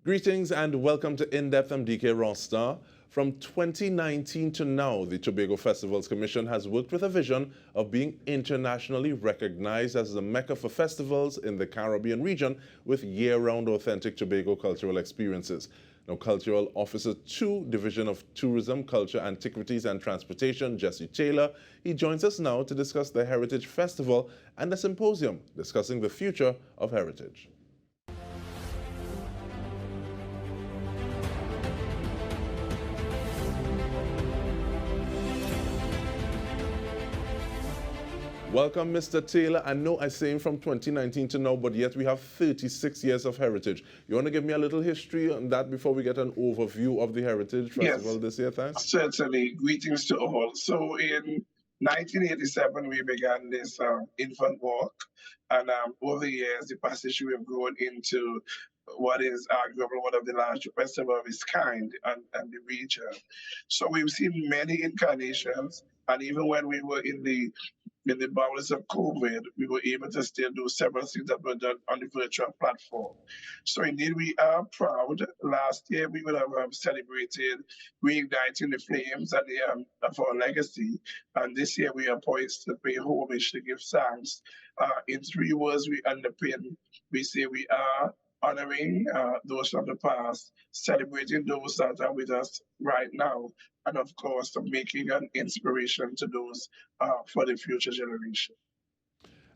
Greetings and welcome to In-Depth. I'm Dike Rostant. From 2019 to now, the Tobago Festivals Commission has worked with a vision of being internationally recognized as the mecca for festivals in the Caribbean region with year-round authentic Tobago cultural experiences. Now, Cultural Officer 2, Division of Tourism, Culture, Antiquities and Transportation, Jesse Taylor, he joins us now to discuss the Heritage Festival and the Symposium discussing the future of heritage. Welcome, Mr. Taylor. I know I say from 2019 to now, but yet we have 36 years of heritage. You want to give me a little history on that before we get an overview of the Heritage Festival this year, thanks? Certainly. Greetings to all. So in 1987, we began this infant walk, and over the years, the passage we have grown into what is arguably one of the largest festivals of its kind and the region. So we've seen many incarnations, and even when we were in the bowels of COVID, we were able to still do several things that were done on the virtual platform. So indeed, we are proud. Last year, we would have celebrated reigniting the flames of our legacy. And this year, we are poised to pay homage, to give thanks. In 3 words, we underpin. We say we are honoring those from the past, celebrating those that are with us right now, and of course, making an inspiration to those for the future generation.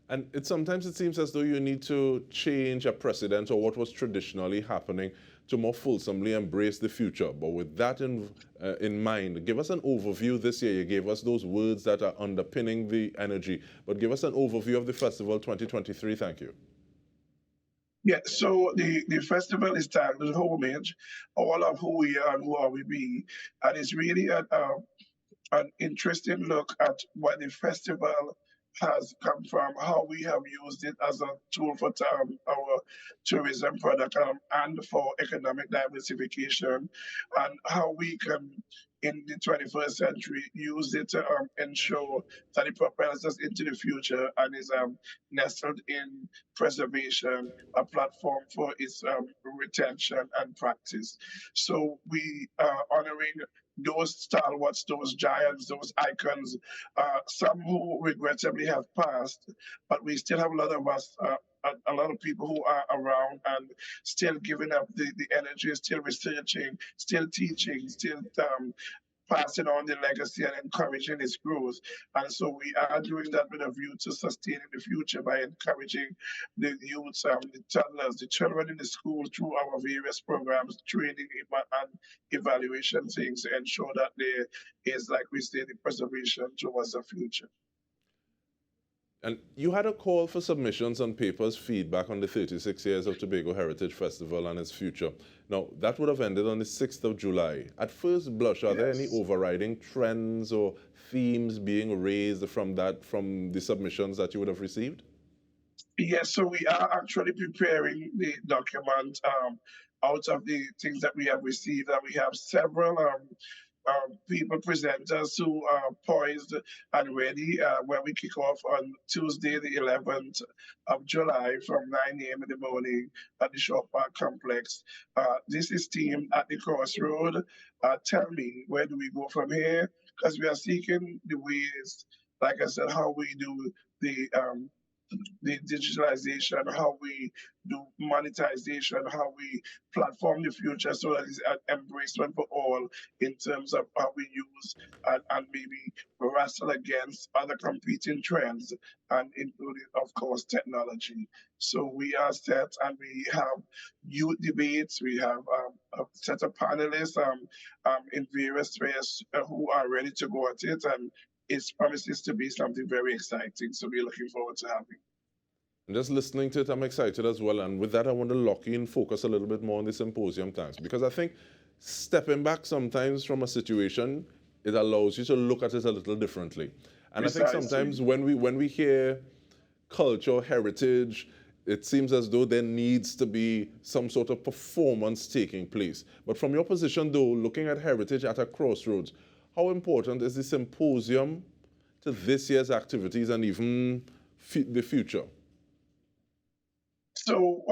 And sometimes it seems as though you need to change a precedent or what was traditionally happening to more fulsomely embrace the future. But with that in mind, give us an overview this year. You gave us those words that are underpinning the energy, but give us an overview of the festival 2023. Thank you. Yeah, so the festival is titled Homage, all of who we are and who are we be. And it's really an interesting look at what the festival has come from, how we have used it as a tool for our tourism product and for economic diversification, and how we can, in the 21st century, use it to ensure that it propels us into the future and is nestled in preservation, a platform for its retention and practice. So we are honoring those stalwarts, those giants, those icons, some who regrettably have passed, but we still have a lot of us, a lot of people who are around and still giving up the energy, still researching, still teaching, still passing on the legacy and encouraging its growth. And so we are doing that with a view to sustaining the future by encouraging the youths, the toddlers, the children in the school through our various programs, training and evaluation things to ensure that there is, like we say, the preservation towards the future. And you had a call for submissions on papers, feedback on the 36 years of Tobago Heritage Festival and its future. Now, that would have ended on the 6th of July. At first blush, are there any overriding trends or themes being raised from the submissions that you would have received? Yes, so we are actually preparing the document out of the things that we have received, and we have several people, presenters who are poised and ready when we kick off on Tuesday, the 11th of July from 9 a.m. in the morning at the Shore Park Complex. This is themed at the crossroad. Tell me, where do we go from here? Because we are seeking the ways, like I said, how we do the digitalization, how we do monetization, how we platform the future so that it's an embracement for all in terms of how we use and maybe wrestle against other competing trends, and including, of course, technology. So we are set, and we have youth debates. We have a set of panelists in various spheres who are ready to go at it, and it promises to be something very exciting. So we're looking forward to having. Just listening to it, I'm excited as well. And with that, I want to lock in, focus a little bit more on the symposium, thanks. Because I think stepping back sometimes from a situation, it allows you to look at it a little differently. And precisely. I think sometimes when we hear culture, heritage, it seems as though there needs to be some sort of performance taking place. But from your position, though, looking at heritage at a crossroads, how important is the symposium to this year's activities and even the future? So,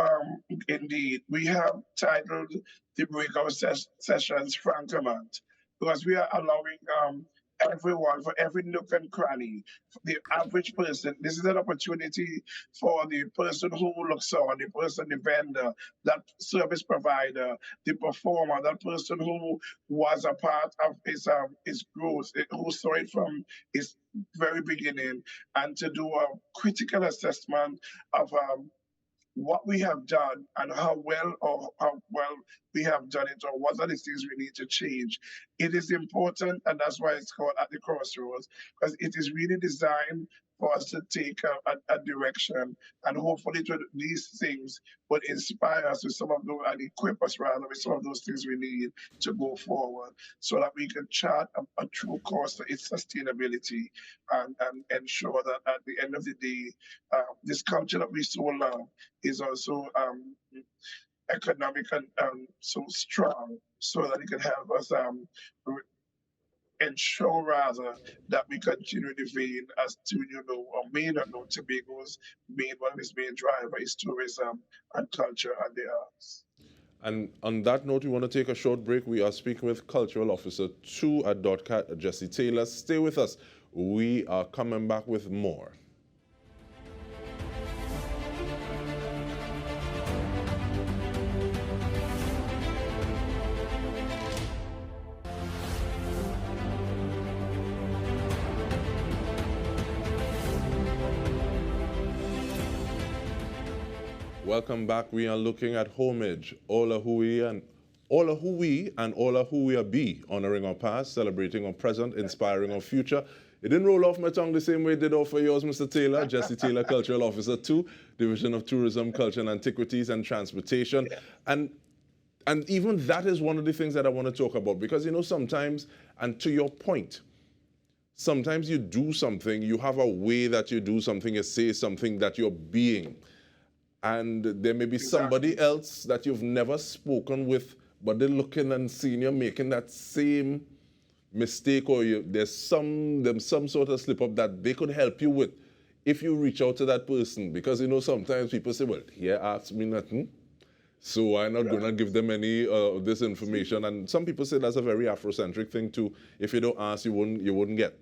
indeed, we have titled the breakout sessions Francomant because we are allowing everyone, for every nook and cranny, for the average person. This is an opportunity for the person who looks on, the person, the vendor, that service provider, the performer, that person who was a part of his growth, who saw it from its very beginning, and to do a critical assessment of what we have done and how well we have done it, or what are the things we need to change. It is important, and that's why it's called At the Crossroads, because it is really designed for us to take a direction, and hopefully these things would inspire us with some of those, and equip us rather with some of those things we need to go forward, so that we can chart a true course for its sustainability, and ensure that at the end of the day, this culture that we so love is also economic and so strong, so that it can help us ensure rather that we continue the vein as to, or may not know, Tobago's one of its main driver is tourism and culture and the arts. And on that note, we want to take a short break. We are speaking with Cultural Officer 2 at DOTCAT, Jesse Taylor. Stay with us. We are coming back with more. Welcome back. We are looking at homage, all of who we and all of who we are be, honoring our past, celebrating our present, inspiring our future. It didn't roll off my tongue the same way it did off for yours, Mr. Taylor. Jesse Taylor, Cultural Officer 2, Division of Tourism, Culture and Antiquities and Transportation. And even that is one of the things that I want to talk about, because, sometimes, and to your point, sometimes you do something, you have a way that you do something, you say something that you're being. And there may be somebody else that you've never spoken with, but they're looking and seeing you making that same mistake, or there's some sort of slip up that they could help you with if you reach out to that person. Because sometimes people say, well, he asked me nothing, so I'm not going to give them any of this information. And some people say that's a very Afrocentric thing too. If you don't ask, you wouldn't get.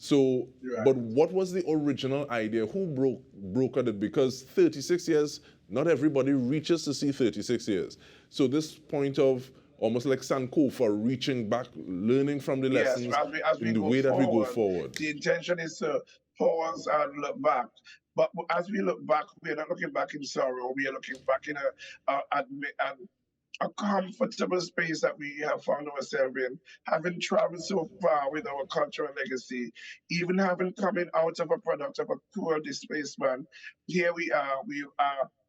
So, but what was the original idea? Who brokered it? Because 36 years, not everybody reaches to see 36 years. So this point of almost like Sankofa, reaching back, learning from the lessons in the way that we go forward. The intention is to pause and look back. But as we look back, we are not looking back in sorrow. We are looking back in a comfortable space that we have found ourselves in, having traveled so far with our cultural legacy, even having coming out of a product of a cruel displacement. Here we are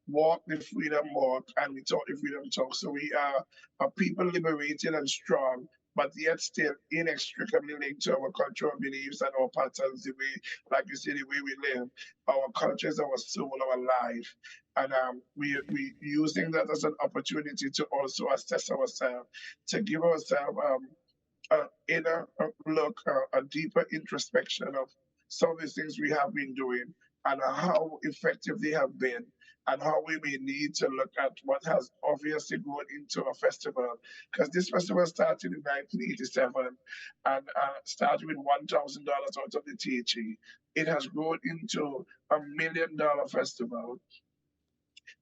walk the freedom walk, and we talk the freedom talk. So we are a people liberated and strong, but yet still inextricably linked to our cultural beliefs and our patterns, the way, like you say, the way we live. Our culture is our soul, our life. And we using that as an opportunity to also assess ourselves, to give ourselves an inner look, a deeper introspection of some of the things we have been doing and how effective they have been, and how we may need to look at what has obviously grown into a festival. Because this festival started in 1987 and started with $1,000 out of the THE. It has grown into $1 million festival.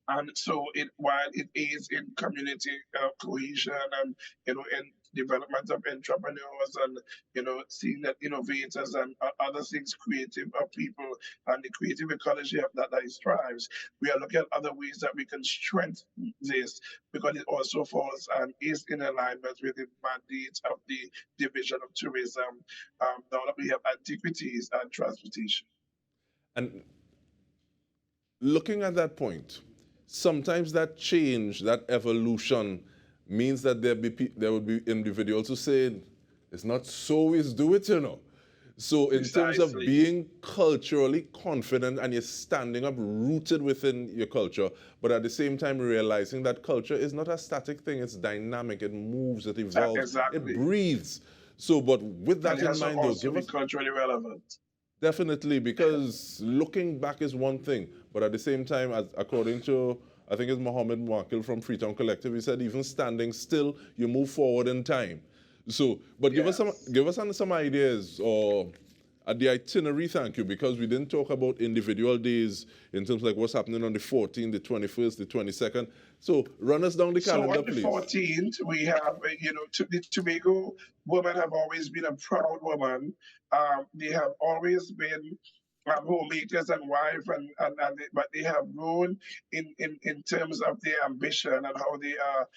And so, while it is in community cohesion and in development of entrepreneurs and seeing that innovators and other things, creative people and the creative ecology of that it thrives, we are looking at other ways that we can strengthen this, because it also falls and is in alignment with the mandate of the Division of Tourism. Now that we have Antiquities and Transportation. And looking at that point, sometimes that change, that evolution, means that there would be individuals who say, it's not so we do it, So in terms of being culturally confident, and you're standing up rooted within your culture, but at the same time realizing that culture is not a static thing, it's dynamic, it moves, it evolves, it breathes. So, but with that in mind, though, give us culturally relevant. Definitely, because looking back is one thing, but at the same time, according to I think it's Mohammed Mwakil from Freetown Collective. He said even standing still, you move forward in time. So, but Yes. give us some ideas or the itinerary, thank you, because we didn't talk about individual days in terms of like what's happening on the 14th, the 21st, the 22nd. So run us down the So calendar, on the please. 14th, we have, the Tobago women have always been a proud woman. They have always been homemakers and wife, but they have grown in terms of their ambition and how they are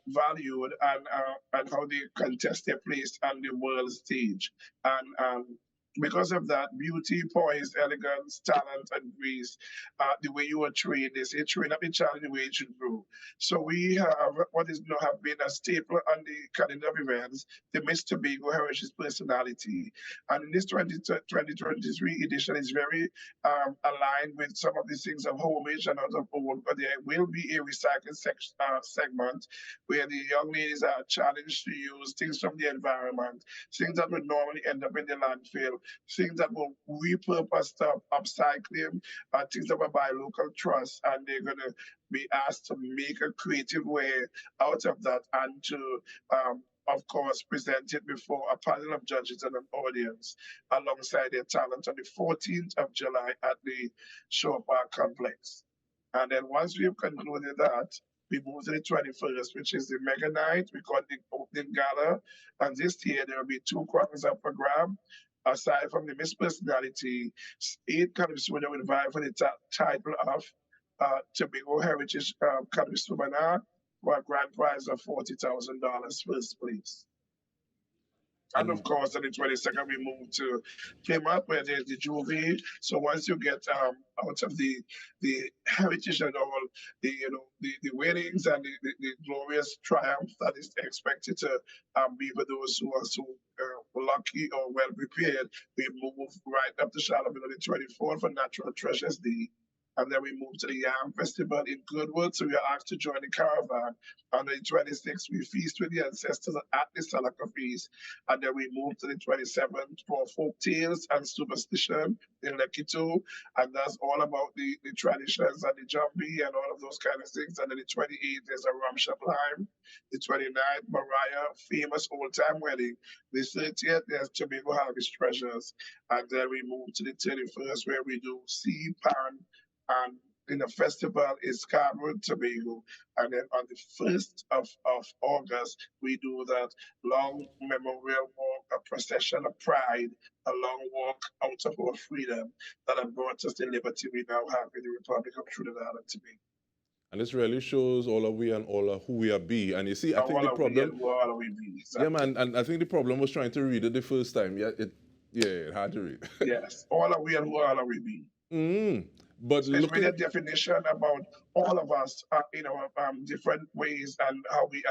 valued and how they contest their place on the world stage. And because of that, beauty, poise, elegance, talent, and grace, the way you are trained, they say train up the child the way it should grow. So we have what is now have been a staple on the calendar of events, the Miss Tobago Heritage Personality. And in this 2023 edition is very aligned with some of the things of homage and out of old, but there will be a recycling segment where the young ladies are challenged to use things from the environment, things that would normally end up in the landfill, things that will repurpose stuff, upcycling, things that were by local trust, and they're going to be asked to make a creative way out of that and to, of course, present it before a panel of judges and an audience alongside their talent on the 14th of July at the Shore Park Complex. And then once we've concluded that, we move to the 21st, which is the mega night. We call it the opening gala. And this year, there will be 2 crowns up for grab. Aside from the Miss Personality, 8 would vie for the title of Tobago Heritage Sumana for a grand prize of $40,000 first place. And of course, on the 22nd, we move to Plymouth, where there's the Juvie. So once you get out of the heritage and all the winnings and the glorious triumph that is expected to be for those who are so lucky or well prepared, we move right up to Charlemagne on the 24th for Natural Treasures Day. And then we move to the Yam Festival in Goodwood. So we are asked to join the caravan. On the 26th, we feast with the ancestors at the Salaka Feast. And then we move to the 27th for folk tales and superstition in Lekito. And that's all about the traditions and the jumpy and all of those kind of things. And then the 28th, there's a Ramshap Lime. The 29th, Mariah, famous old time wedding. The 30th, there's Tobago Harvest Treasures. And then we move to the 31st, where we do Sea Pan and in the festival is Scarborough, Tobago. And then on the 1st of August, we do that long memorial walk, a procession of pride, a long walk out of our freedom that have brought us the liberty we now have in the Republic of Trinidad and Tobago. And this really shows all of we and all of who we are be. And you see, I think the problem. All of we be, exactly. Yeah, man. And I think the problem was trying to read it the first time. Yeah, it hard to read. Yes, all of we and who all of we be. But so it's really a definition about all of us in our different ways and how we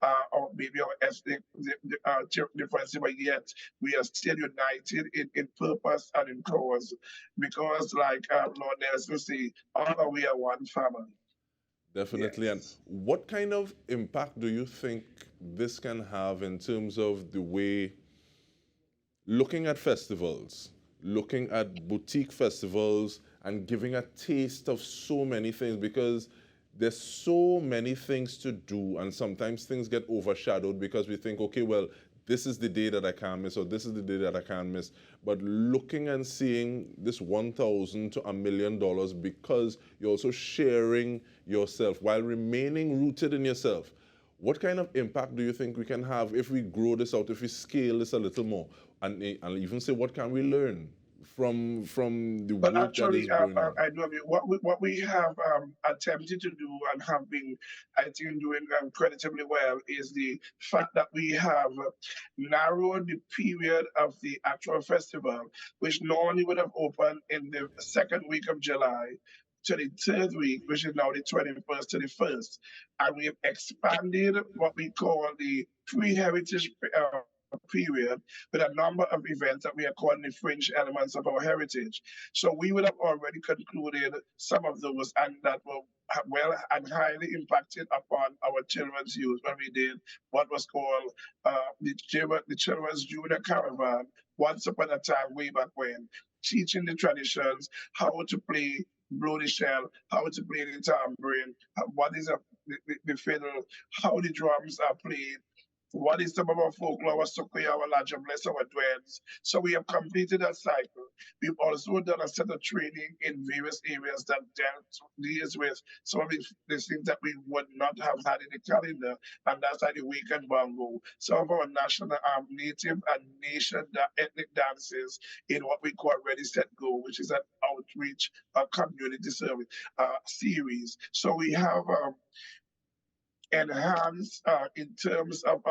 are, or maybe our ethnic differences, but yet we are still united in purpose and in cause. Because, like Lord Nelson say, all of we are one family. Definitely. Yes. And what kind of impact do you think this can have in terms of the way, looking at festivals, looking at boutique festivals, and giving a taste of so many things, because there's so many things to do, and sometimes things get overshadowed because we think, okay, well, this is the day that I can't miss, or this is the day that I can't miss. But looking and seeing this $1,000 to $1 million, because you're also sharing yourself while remaining rooted in yourself. What kind of impact do you think we can have if we grow this out, if we scale this a little more, and even say, what can we learn from the but work actually, that is going on? I do agree. What we have attempted to do and have been, I think, doing incredibly well is the fact that we have narrowed the period of the actual festival, which normally would have opened in the second week of July, to the third week, which is now the 21st to the 1st. And we have expanded what we call the pre-heritage period with a number of events that we are calling the fringe elements of our heritage. So we would have already concluded some of those, and that were well and highly impacted upon our children's youth when we did what was called the Children's Junior Caravan once upon a time way back when, teaching the traditions, how to play blow the shell, how to play the tambourine, what is the fiddle, how the drums are played, what is some of our folklore, our Sokoya, our Laja Bless, our Dwens. So we have completed that cycle. We've also done a set of training in various areas that deals with some of the things that we would not have had in the calendar, and that's like the weekend bongo. Some of our national, native and nation ethnic dances in what we call Ready Set Go, which is an outreach community service series. So we have enhance in terms of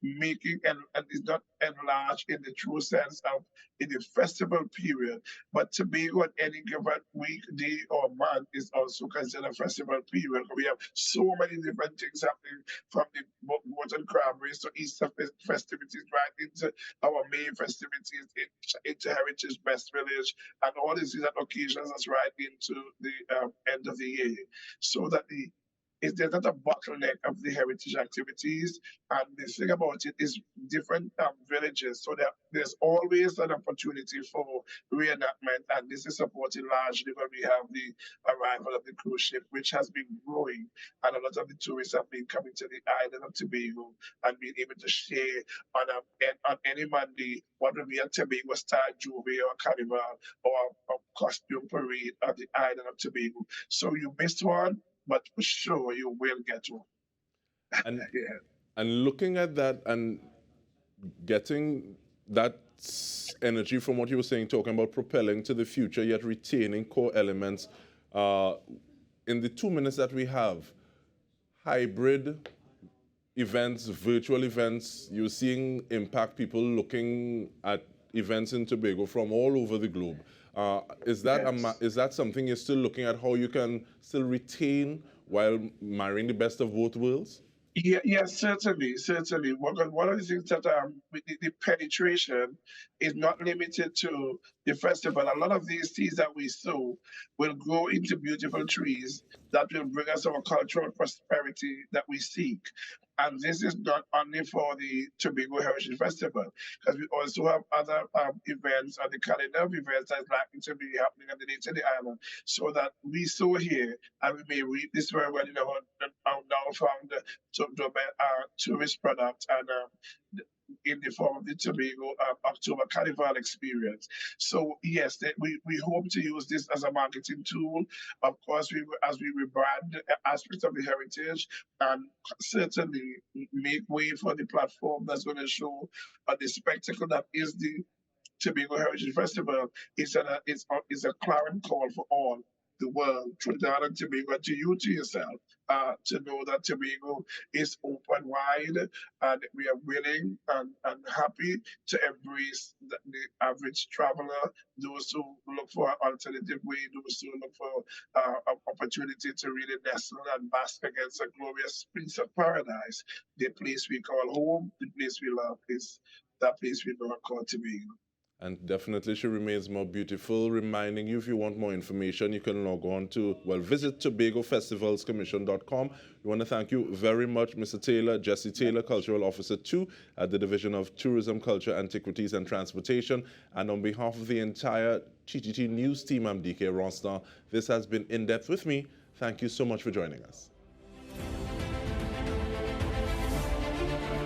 making and is not enlarged in the true sense of in the festival period, but to be on any given week, day, or month is also considered a festival period. We have so many different things happening from the boat and crab race to Easter festivities right into our May festivities, into Heritage Best Village, and all these other occasions that's right into the end of the year. So that there's not a bottleneck of the heritage activities. And the thing about it is different villages. So there's always an opportunity for reenactment. And this is supported largely when we have the arrival of the cruise ship, which has been growing. And a lot of the tourists have been coming to the island of Tobago and being able to share on any Monday what would be a Tobago style Juve or carnival or a costume parade at the island of Tobago. So you missed one, but for sure you will get one. And Yeah. and looking at that and getting that energy from what you were saying, talking about propelling to the future, yet retaining core elements. In the 2 minutes that we have, hybrid events, virtual events, you're seeing impact people looking at events in Tobago from all over the globe. Is that something you're still looking at, how you can still retain while marrying the best of both worlds? Yeah, yes, certainly, certainly. One of the things that the penetration is not limited to the festival. A lot of these seeds that we sow will grow into beautiful trees that will bring us our cultural prosperity that we seek. And this is not only for the Tobago Heritage Festival, because we also have other events on the calendar of events that's likely to be happening on the nature of the island, so that we sow here and we may reap this very well in our now found tourist product and in the form of the Tobago October Carnival experience. So yes, we hope to use this as a marketing tool. Of course, as we rebrand aspects of the heritage and certainly make way for the platform that's going to show the spectacle that is the Tobago Heritage Festival. It's a clarion call for all the world, Trinidad and Tobago, to you, to yourself, to know that Tobago is open wide and we are willing and happy to embrace the average traveler, those who look for an alternative way, those who look for an opportunity to really nestle and bask against a glorious piece of paradise. The place we call home, the place we love is that place we know called Tobago. And definitely she remains more beautiful, reminding you if you want more information, you can log on to, visit TobagoFestivalsCommission.com. We want to thank you very much, Mr. Taylor, Jesse Taylor, Cultural Officer 2 at the Division of Tourism, Culture, Antiquities and Transportation. And on behalf of the entire TTT News team, I'm Dike Rostant. This has been In Depth with me. Thank you so much for joining us.